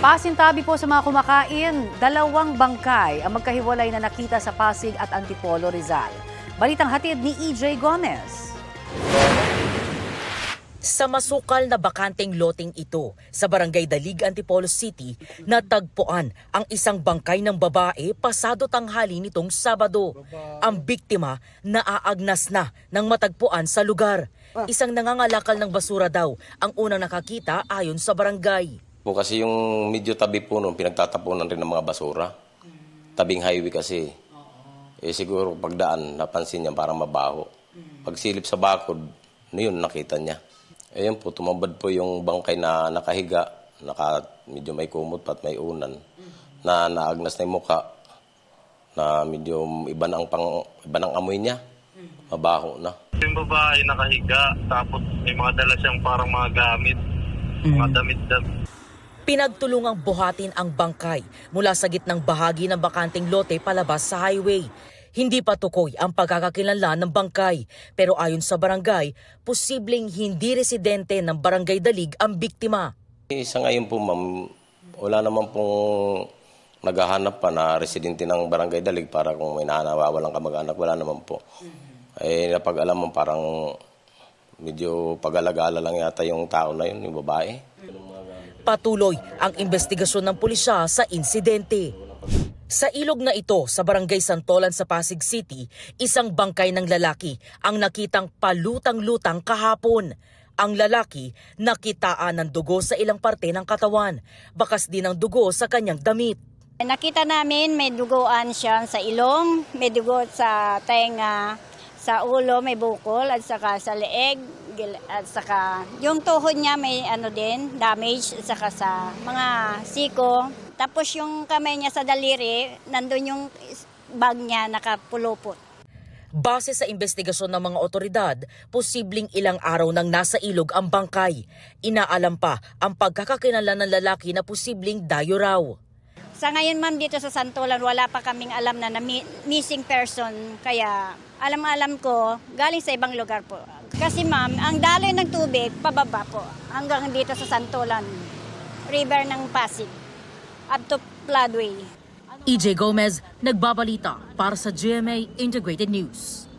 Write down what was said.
Pasintabi po sa mga kumakain, 2 bangkay ang magkahiwalay na nakita sa Pasig at Antipolo, Rizal. Balitang hatid ni EJ Gomez. Sa masukal na bakanteng loting ito sa Barangay Dalig, Antipolo City, natagpuan ang isang bangkay ng babae pasado tanghali nitong Sabado. Ang biktima naaagnas na ng matagpuan sa lugar. Isang nangangalakal ng basura daw ang unang nakakita ayon sa barangay. Kasi yung medyo tabi po noon, pinagtatapunan rin ng mga basura. Tabing highway kasi. Siguro pagdaan, napansin niya parang mabaho. Pagsilip sa bakod, yun nakita niya. Ayun po, tumambad po yung bangkay na nakahiga, medyo may kumot pa at may unan, na naagnas na yung mukha, na medyo iba ng amoy niya, mabaho na. Yung babae nakahiga, tapos may mga dala siyang parang mga gamit, mga damit-damit. Pinagtulungang buhatin ang bangkay mula sa gitnang bahagi ng bakanteng lote palabas sa highway. Hindi pa tukoy ang pagkakakilanlan ng bangkay, pero ayon sa barangay, posibleng hindi residente ng Barangay Dalig ang biktima. Sa ngayon po ma'am, wala naman pong naghahanap pa na residente ng Barangay Dalig para kung may nawawalang kamag-anak, wala naman po. Napag-alam mo parang medyo pag-alagala lang yata yung tao na yun, yung babae. Patuloy ang investigasyon ng pulisya sa insidente. Sa ilog na ito sa Barangay Santolan sa Pasig City, isang bangkay ng lalaki ang nakitang palutang-lutang kahapon. Ang lalaki nakitaan ng dugo sa ilang parte ng katawan, bakas din ng dugo sa kanyang damit. Nakita namin may duguan siya sa ilong, may dugo sa tenga, sa ulo may bukol at saka sa leeg, at saka yung tuhod niya may damage, at saka sa mga siko. Tapos yung kamay niya sa daliri, nandun yung bag niya nakapulupot. Base sa investigasyon ng mga otoridad, posibleng ilang araw nang nasa ilog ang bangkay. Inaalam pa ang pagkakakilanlan ng lalaki na posibleng dayo raw. Sa ngayon ma'am dito sa Santolan, wala pa kaming alam na missing person. Kaya alam ko, galing sa ibang lugar po. Kasi ma'am, ang daloy ng tubig, pababa po. Hanggang dito sa Santolan, river ng Pasig, up to Floodway. EJ Gomez, nagbabalita para sa GMA Integrated News.